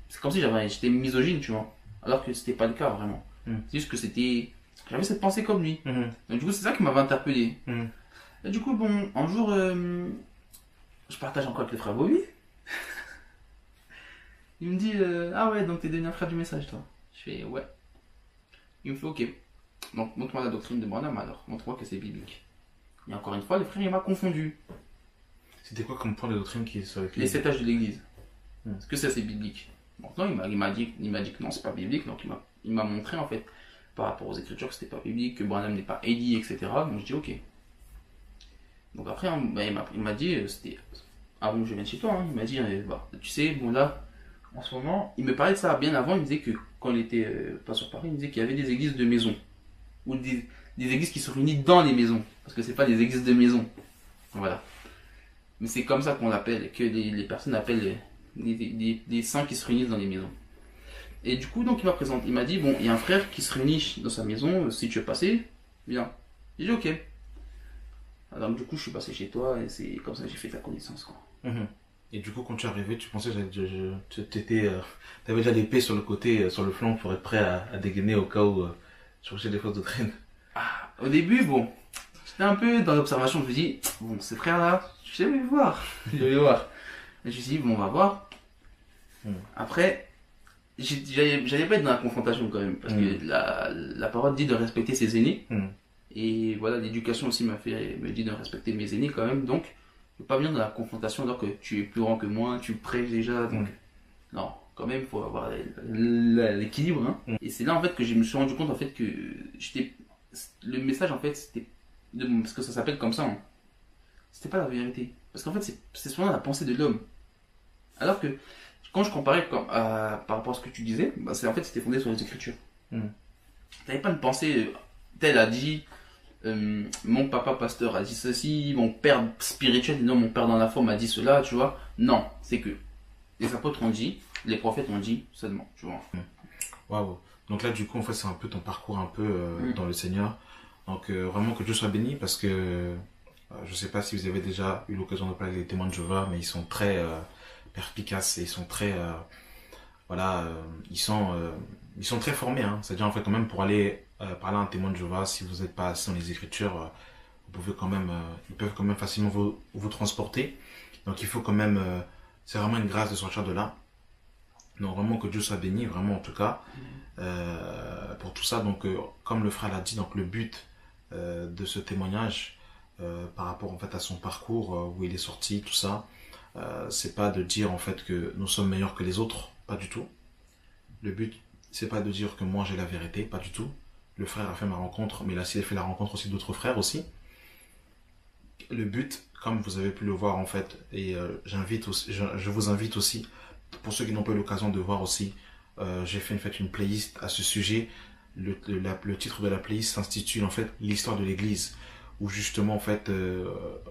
Speaker 2: C'est comme si j'étais misogyne, tu vois. Alors que c'était pas le cas, vraiment. C'est juste que j'avais cette pensée comme lui. Donc du coup, c'est ça qui m'avait interpellé. Et du coup, bon, un jour, je partage encore avec le frère Bobby. Il me dit, ah ouais, donc t'es devenu un frère du message, toi. Je fais, ouais. Il me fait, ok. Donc, montre-moi la doctrine de Branham alors. Montre-moi que c'est biblique. Et encore une fois, le frère, il m'a confondu.
Speaker 1: C'était quoi comme point de doctrine qui est sur
Speaker 2: les 7 âges de l'église. Est-ce que ça, c'est biblique? Donc, non, il m'a dit que non, c'est pas biblique. Donc, il m'a montré, en fait, par rapport aux écritures, que c'était pas biblique, que Branham n'est pas Élie, etc. Donc, je dis, ok. Donc, après, il m'a dit, c'était avant que je vienne chez toi, il m'a dit, bah, tu sais, bon, là, en ce moment, il me parlait de ça bien avant. Il me disait que quand il était pas sur Paris, il me disait qu'il y avait des églises de maison. Ou des églises qui se réunissent dans les maisons. Parce que c'est pas des églises de maison. Voilà. Mais c'est comme ça qu'on l'appelle, que les personnes appellent des saints qui se réunissent dans les maisons. Et du coup, donc il m'a présenté, il m'a dit, bon, il y a un frère qui se réunit dans sa maison, si tu veux passer, viens. J'ai dit, ok. Alors du coup, je suis passé chez toi et c'est comme ça que j'ai fait ta connaissance, quoi.
Speaker 1: Et du coup, quand tu es arrivé, tu pensais que t'avais déjà l'épée sur le côté, sur le flanc pour être prêt à dégainer au cas où tu cherchais des fausses doctrines.
Speaker 2: Au début, bon, j'étais un peu dans l'observation, je me dis, bon, ces frères-là, je vais voir. Je vais voir. Et je me suis dit, bon, on va voir. Après, j'allais pas être dans la confrontation quand même, parce que la parole dit de respecter ses aînés. Et voilà, l'éducation aussi me dit de respecter mes aînés quand même, donc je ne peux pas venir dans la confrontation alors que tu es plus grand que moi, tu prêches déjà, donc non, quand même, il faut avoir l'équilibre. Et c'est là en fait que je me suis rendu compte en fait que le message en fait, c'était, parce que ça s'appelle comme ça, c'était pas la vérité. Parce qu'en fait, c'est souvent la pensée de l'homme. Alors que quand je comparais par rapport à ce que tu disais, bah, en fait c'était fondé sur les écritures. Tu n'avais pas une pensée, tel a dit, mon papa pasteur a dit ceci, mon père spirituel, non, mon père dans la foi m'a dit cela, tu vois. Non, c'est que les apôtres ont dit, les prophètes ont dit seulement, tu vois.
Speaker 1: Waouh. Donc là, du coup, en fait, c'est un peu ton parcours un peu dans le Seigneur. Donc vraiment que Dieu soit béni, parce que je sais pas si vous avez déjà eu l'occasion de parler des témoins de Jéhovah, mais ils sont très perspicaces et ils sont très ils sont très formés. C'est-à-dire en fait quand même pour aller parler à un témoin de Jéhovah, si vous n'êtes pas assez dans les Écritures, vous pouvez quand même, ils peuvent quand même facilement vous transporter. Donc il faut quand même, c'est vraiment une grâce de sortir de là. Donc vraiment que Dieu soit béni, vraiment en tout cas, pour tout ça. Donc comme le frère l'a dit, donc le but de ce témoignage par rapport en fait à son parcours, où il est sorti, tout ça, c'est pas de dire en fait que nous sommes meilleurs que les autres, pas du tout. Le but, c'est pas de dire que moi j'ai la vérité, pas du tout. Le frère a fait ma rencontre, mais il a fait la rencontre aussi d'autres frères aussi. Le but, comme vous avez pu le voir en fait, et je vous invite aussi, pour ceux qui n'ont pas eu l'occasion de voir aussi, j'ai fait une playlist à ce sujet. Le titre de la playlist s'intitule en fait l'histoire de l'Église, où justement en fait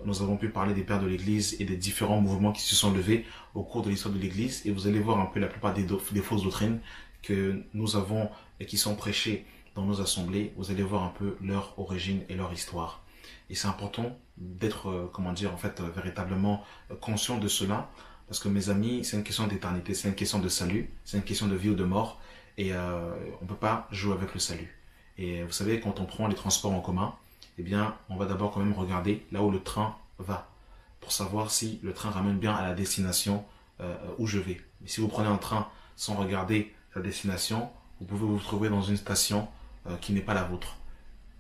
Speaker 1: nous avons pu parler des pères de l'Église et des différents mouvements qui se sont levés au cours de l'histoire de l'Église, et vous allez voir un peu la plupart des fausses doctrines que nous avons et qui sont prêchées dans nos assemblées. Vous allez voir un peu leur origine et leur histoire. Et c'est important d'être, comment dire, en fait, véritablement conscient de cela. Parce que mes amis, c'est une question d'éternité, c'est une question de salut, c'est une question de vie ou de mort. Et on ne peut pas jouer avec le salut. Et vous savez, quand on prend les transports en commun, eh bien, on va d'abord quand même regarder là où le train va, pour savoir si le train ramène bien à la destination où je vais. Mais si vous prenez un train sans regarder la destination, vous pouvez vous trouver dans une station qui n'est pas la vôtre.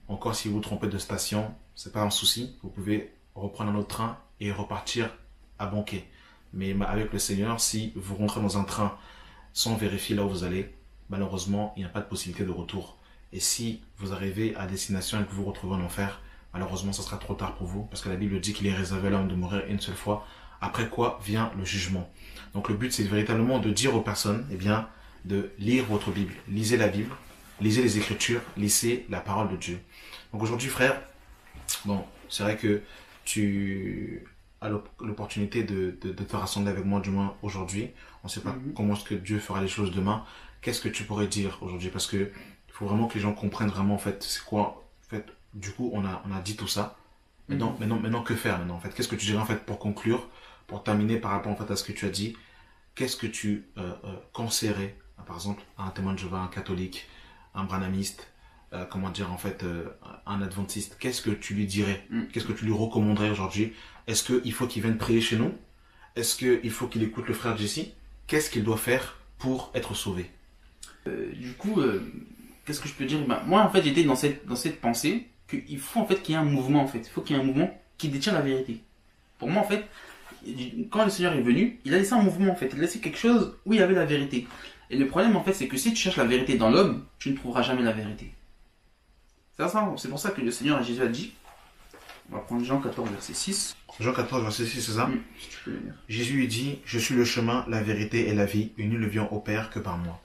Speaker 1: Encore si vous vous trompez de station, c'est pas un souci, vous pouvez reprendre un autre train et repartir à bon quai. Mais avec le Seigneur, si vous rentrez dans un train sans vérifier là où vous allez, malheureusement, il n'y a pas de possibilité de retour. Et si vous arrivez à destination et que vous vous retrouvez en enfer, malheureusement, ce sera trop tard pour vous, parce que la Bible dit qu'il est réservé à l'homme de mourir une seule fois, après quoi vient le jugement. Donc le but, c'est véritablement de dire aux personnes, eh bien, de lire votre Bible. Lisez la Bible, lisez les Écritures, lisez la parole de Dieu. Donc aujourd'hui, frère, bon, c'est vrai que tu as l'opportunité de te rassembler avec moi, du moins aujourd'hui. On ne sait pas comment est-ce que Dieu fera les choses demain. Qu'est-ce que tu pourrais dire aujourd'hui? Parce que il faut vraiment que les gens comprennent vraiment, en fait, c'est quoi. En fait, du coup, on a dit tout ça. Maintenant, que faire maintenant, en fait? Qu'est-ce que tu dirais, en fait, pour conclure, pour terminer par rapport, en fait, à ce que tu as dit? Qu'est-ce que tu conseillerais, par exemple, à un témoin de Jéhovah, un catholique, un branhamiste, comment dire, en fait, un adventiste? Qu'est-ce que tu lui dirais? Qu'est-ce que tu lui recommanderais aujourd'hui? Est-ce qu'il faut qu'il vienne prier chez nous? Est-ce qu'il faut qu'il écoute le frère Jesse? Qu'est-ce qu'il doit faire pour être sauvé?
Speaker 2: Qu'est-ce que je peux dire? Moi, en fait, j'étais dans cette pensée qu'il faut en fait qu'il y ait un mouvement, en fait. Il faut qu'il y ait un mouvement qui détient la vérité. Pour moi, en fait, quand le Seigneur est venu, il a laissé un mouvement, en fait. Il a laissé quelque chose où il y avait la vérité. Et le problème, en fait, c'est que si tu cherches la vérité dans l'homme, tu ne trouveras jamais la vérité. C'est pour ça que le Seigneur et Jésus a dit, on va prendre Jean 14, verset 6.
Speaker 1: Jean 14, verset 6, c'est ça?
Speaker 2: Si tu peux le lire.
Speaker 1: Jésus lui dit, je suis le chemin, la vérité et la vie, et nul ne vient au Père que par moi.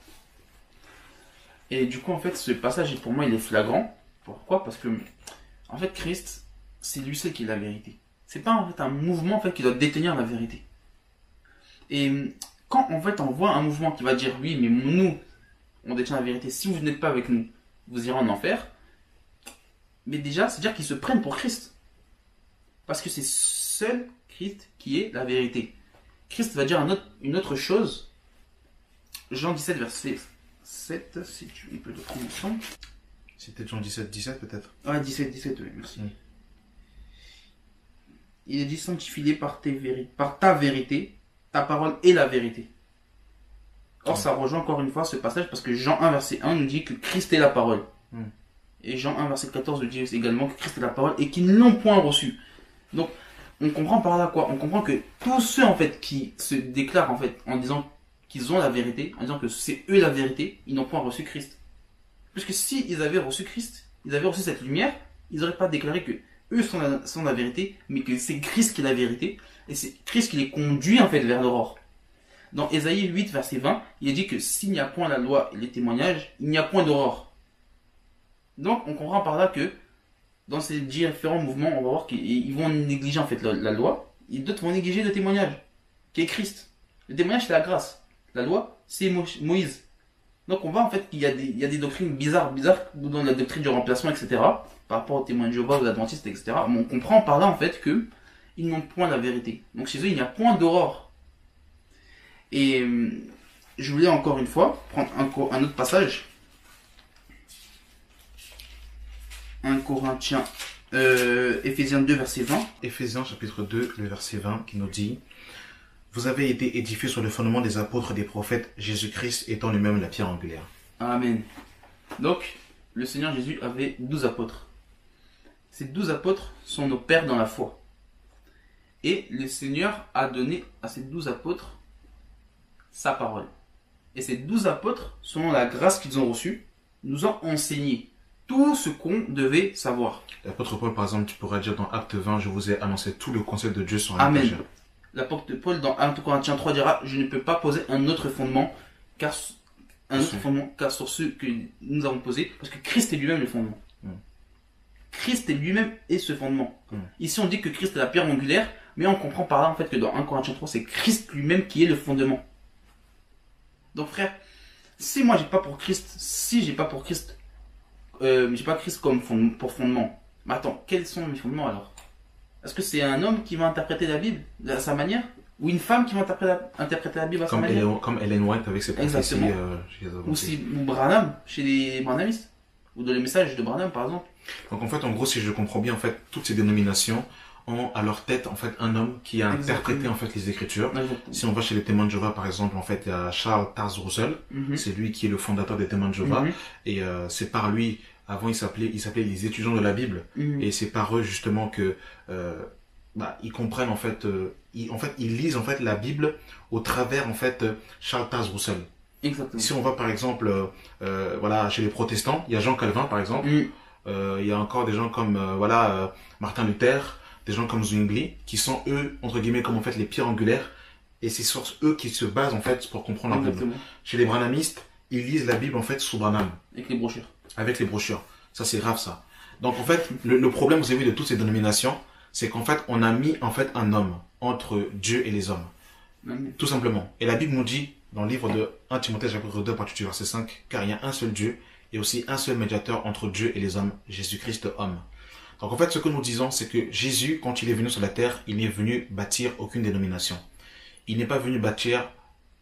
Speaker 2: Et du coup, en fait, ce passage, pour moi, il est flagrant. Pourquoi? Parce que, en fait, Christ, c'est lui seul qui est la vérité. C'est pas, en fait, un mouvement, en fait, qui doit détenir la vérité. Et quand, en fait, on voit un mouvement qui va dire, oui, mais nous, on détient la vérité. Si vous n'êtes pas avec nous, vous irez en enfer. Mais déjà, c'est-à-dire qu'ils se prennent pour Christ. Parce que c'est seul Christ qui est la vérité. Christ va dire une autre chose. Jean 17, verset 7, si on peut le prendre ensemble.
Speaker 1: C'était Jean 17, 17 peut-être?
Speaker 2: Ah, 17, oui, merci. Il est dit, sanctifie-les par ta vérité, ta parole est la vérité. Or, ça rejoint encore une fois ce passage parce que Jean 1, verset 1 nous dit que Christ est la parole. Et Jean 1, verset 14 nous dit également que Christ est la parole et qu'ils ne l'ont point reçu. Donc, on comprend par là quoi? On comprend que tous ceux en fait qui se déclarent en fait en disant qu'ils ont la vérité, en disant que c'est eux la vérité, ils n'ont point reçu Christ. Puisque s'ils avaient reçu Christ, ils avaient reçu cette lumière, ils n'auraient pas déclaré que eux sont la vérité, mais que c'est Christ qui est la vérité, et c'est Christ qui les conduit en fait vers l'aurore. Dans Ésaïe 8, verset 20, il est dit que s'il n'y a point la loi et les témoignages, il n'y a point d'aurore. Donc on comprend par là que dans ces différents mouvements, on va voir qu'ils vont négliger en fait la loi, et d'autres vont négliger le témoignage, qui est Christ. Le témoignage c'est la grâce, la loi c'est Moïse. Donc on voit en fait qu'il y a des doctrines bizarres dans la doctrine du remplacement, etc. Par rapport aux témoins de Jéhovah, aux adventistes, etc. Mais on comprend par là en fait que ils n'ont point la vérité. Donc chez eux il n'y a point d'aurore. Et je voulais encore une fois prendre un autre passage. 1 Corinthiens, Éphésiens 2, verset 20.
Speaker 1: Éphésiens chapitre 2, le verset 20 qui nous dit: vous avez été édifiés sur le fondement des apôtres et des prophètes, Jésus-Christ étant lui-même la pierre angulaire.
Speaker 2: Amen. Donc, le Seigneur Jésus avait 12 apôtres. Ces 12 apôtres sont nos pères dans la foi. Et le Seigneur a donné à ces 12 apôtres sa parole. Et ces 12 apôtres, selon la grâce qu'ils ont reçue, nous ont enseigné tout ce qu'on devait savoir.
Speaker 1: L'apôtre Paul, par exemple, tu pourrais dire dans Acte 20, je vous ai annoncé tout le conseil de Dieu sur la
Speaker 2: Amen. L'apôtre Paul dans 1 Corinthiens 3 dira: je ne peux pas poser un autre fondement car sur ceux que nous avons posés, parce que Christ est lui-même le fondement. Christ est lui-même est ce fondement. Ici on dit que Christ est la pierre angulaire, mais on comprend par là en fait que dans 1 Corinthiens 3 c'est Christ lui-même qui est le fondement. Donc frère, si moi j'ai pas pour Christ, j'ai pas Christ comme pour fondement, Mais attends, quels sont mes fondements alors? Est-ce que c'est un homme qui va interpréter la Bible à sa manière? Ou une femme qui va interpréter la Bible à sa manière?
Speaker 3: Comme Ellen White avec ses prophéties.
Speaker 2: Ou Branham, chez les Branhamistes. Ou dans les messages de Branham, par exemple.
Speaker 3: Donc en fait, en gros, si je comprends bien, en fait, toutes ces dénominations ont à leur tête, en fait, un homme qui a interprété, en fait, les Écritures. Exactement. Si on va chez les témoins de Jéhovah, par exemple, en fait, il y a Charles Taze Russell. C'est lui qui est le fondateur des témoins de Jéhovah. Et c'est par lui, avant, il s'appelait les étudiants de la Bible. Et c'est par eux, justement, que ils comprennent, en fait, ils lisent, en fait, la Bible au travers, en fait, Charles Taze Russell.
Speaker 2: Exactement.
Speaker 3: Si on va, par exemple, voilà, chez les protestants, il y a Jean Calvin, par exemple. Il y a encore des gens comme, Martin Luther, des gens comme Zwingli, qui sont, eux, entre guillemets, comme, en fait, les pierres angulaires. Et c'est sur eux qui se basent, en fait, pour comprendre la Bible. Chez les branhamistes, ils lisent la Bible, en fait, sous Branham.
Speaker 2: Avec les brochures.
Speaker 3: Avec les brochures. Ça, c'est grave, ça. Donc, en fait, le problème, vous avez vu, de toutes ces dénominations, c'est qu'en fait, on a mis, en fait, un homme entre Dieu et les hommes. Tout simplement. Et la Bible nous dit, dans le livre de 1 Timothée, chapitre 2, partie du verset 5, car il y a un seul Dieu, et aussi un seul médiateur entre Dieu et les hommes, Jésus-Christ homme. Donc, en fait, ce que nous disons, c'est que Jésus, quand il est venu sur la terre, il n'est venu bâtir aucune dénomination. Il n'est pas venu bâtir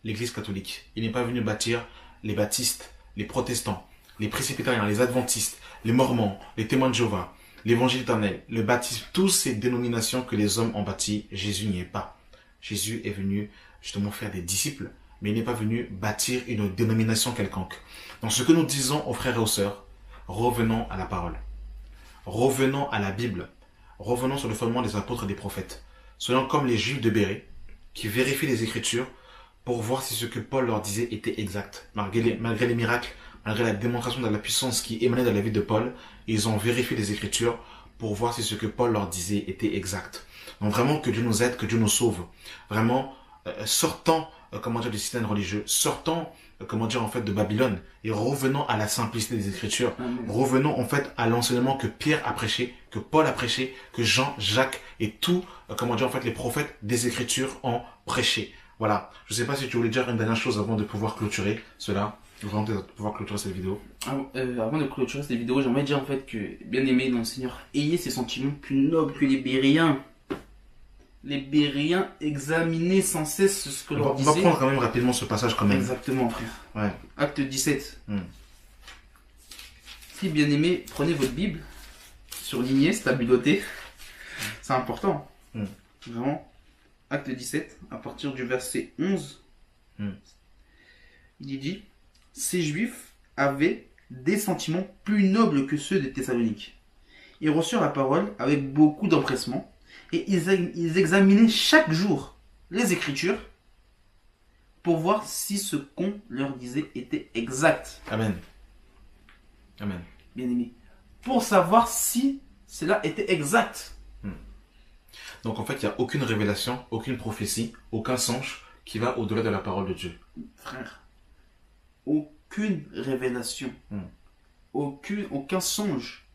Speaker 3: l'église catholique. Il n'est pas venu bâtir les baptistes, les protestants, les presbytériens, les adventistes, les mormons, les témoins de Jéhovah, l'évangile éternel, le baptisme, toutes ces dénominations que les hommes ont bâties, Jésus n'y est pas. Jésus est venu justement faire des disciples, mais il n'est pas venu bâtir une dénomination quelconque. Donc ce que nous disons aux frères et aux sœurs, revenons à la parole. Revenons à la Bible. Revenons sur le fondement des apôtres et des prophètes. Soyons comme les Juifs de Bérée, qui vérifient les Écritures pour voir si ce que Paul leur disait était exact. Malgré les miracles, malgré la démonstration de la puissance qui émanait de la vie de Paul, ils ont vérifié les Écritures pour voir si ce que Paul leur disait était exact. Donc vraiment que Dieu nous aide, que Dieu nous sauve. Vraiment, sortons du système religieux, sortons en fait de Babylone et revenons à la simplicité des Écritures. Revenons en fait à l'enseignement que Pierre a prêché, que Paul a prêché, que Jean, Jacques et tous en fait les prophètes des Écritures ont prêché. Voilà. Je ne sais pas si tu voulais dire une dernière chose avant de pouvoir clôturer cela. Avant de pouvoir clôturer cette vidéo.
Speaker 2: Avant de clôturer cette vidéo, j'aimerais dire en fait que, bien aimé dans le Seigneur, ayez ces sentiments plus nobles que les Béréens. Les Béréens examinaient sans cesse ce que leur disait.
Speaker 3: On va prendre quand même rapidement ce passage quand même.
Speaker 2: Exactement, frère.
Speaker 3: Ouais.
Speaker 2: Acte 17. Si, bien aimé, prenez votre Bible, surlignez, stabilotez. C'est important. Vraiment. Acte 17, à partir du verset 11. Il dit, ces Juifs avaient des sentiments plus nobles que ceux des Thessaloniques. Ils reçurent la parole avec beaucoup d'empressement et ils examinaient chaque jour les Écritures pour voir si ce qu'on leur disait était exact.
Speaker 3: Amen. Amen.
Speaker 2: Bien aimé. Pour savoir si cela était exact.
Speaker 3: Donc en fait, il n'y a aucune révélation, aucune prophétie, aucun songe qui va au-delà de la parole de Dieu.
Speaker 2: Frère, aucune révélation, aucun songe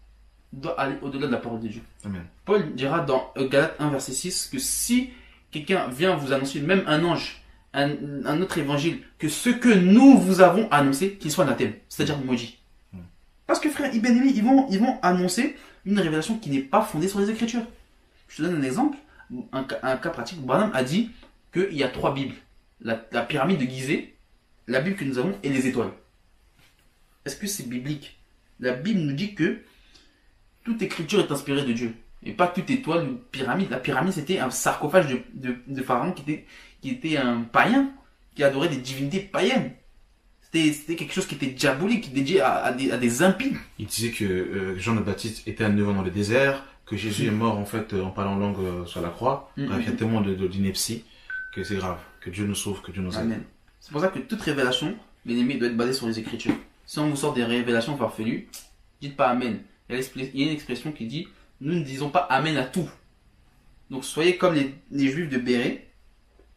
Speaker 2: doit aller au-delà de la parole de Dieu.
Speaker 3: Amen.
Speaker 2: Paul dira dans Galates 1 verset 6 que si quelqu'un vient vous annoncer, même un ange, un autre évangile, que ce que nous vous avons annoncé, qu'il soit anathème, c'est-à-dire maudit. Parce que frère, bien aimé, ils vont annoncer une révélation qui n'est pas fondée sur les Écritures. Je te donne un exemple, un cas pratique. Branham a dit qu'il y a 3 Bibles. La pyramide de Gizeh, la Bible que nous avons et les étoiles. Est-ce que c'est biblique? La Bible nous dit que toute écriture est inspirée de Dieu. Et pas toute étoile ou pyramide. La pyramide, c'était un sarcophage de Pharaon qui était un païen, qui adorait des divinités païennes. C'était quelque chose qui était diabolique, dédié à des impies.
Speaker 3: Il disait que Jean le Baptiste était à 9 ans dans le désert, que Jésus est mort en fait en parlant langue sur la croix. Il y a tellement d'ineptie que c'est grave. Que Dieu nous sauve, que Dieu nous aide.
Speaker 2: Amen. C'est pour ça que toute révélation, bien aimé, doit être basée sur les Écritures. Si on vous sort des révélations farfelues, dites pas Amen. Il y a une expression qui dit, nous ne disons pas Amen à tout. Donc soyez comme les Juifs de Bérée,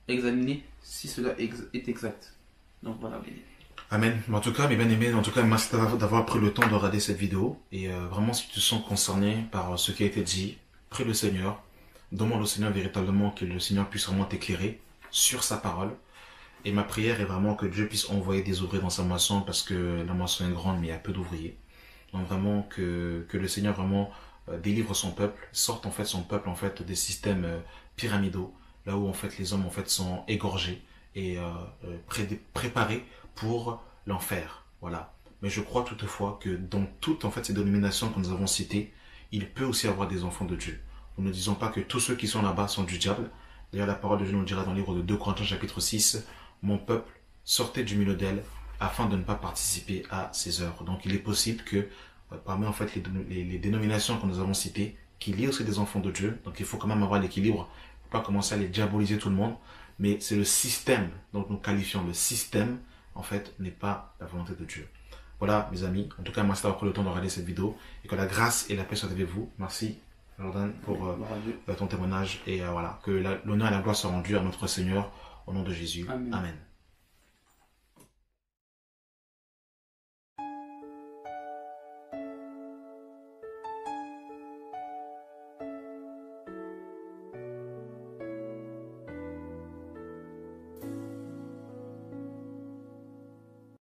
Speaker 2: examinez si cela est exact. Donc voilà, bien aimé.
Speaker 3: Amen. En tout cas, mes bien-aimés, merci d'avoir pris le temps de regarder cette vidéo. Et vraiment, si tu te sens concerné par ce qui a été dit, prie le Seigneur. Demande au Seigneur véritablement que le Seigneur puisse vraiment t'éclairer sur sa parole. Et ma prière est vraiment que Dieu puisse envoyer des ouvriers dans sa moisson, parce que la moisson est grande, mais il y a peu d'ouvriers. Donc vraiment que le Seigneur vraiment délivre son peuple, sorte en fait son peuple en fait des systèmes pyramidaux, là où en fait les hommes en fait sont égorgés et préparés pour l'enfer. Voilà. Mais je crois toutefois que dans toutes en fait ces dénominations que nous avons citées, il peut aussi avoir des enfants de Dieu. Nous ne disons pas que tous ceux qui sont là-bas sont du diable. D'ailleurs, la parole de Dieu nous dira dans le livre de 2 Corinthiens chapitre 6, mon peuple sortez du milieu d'elle afin de ne pas participer à ses œuvres. Donc il est possible que parmi en fait les dénominations que nous avons citées, qu'il y ait aussi des enfants de Dieu. Donc il faut quand même avoir l'équilibre. Il ne faut pas commencer à les diaboliser tout le monde. Mais c'est le système dont nous qualifions. Le système, en fait, n'est pas la volonté de Dieu. Voilà, mes amis. En tout cas, merci d'avoir pris le temps de regarder cette vidéo. Et que la grâce et la paix soient avec vous. Merci, Jordan, pour ton témoignage. Et voilà, que l'honneur et la gloire soient rendus à notre Seigneur au nom de Jésus. Amen. Amen.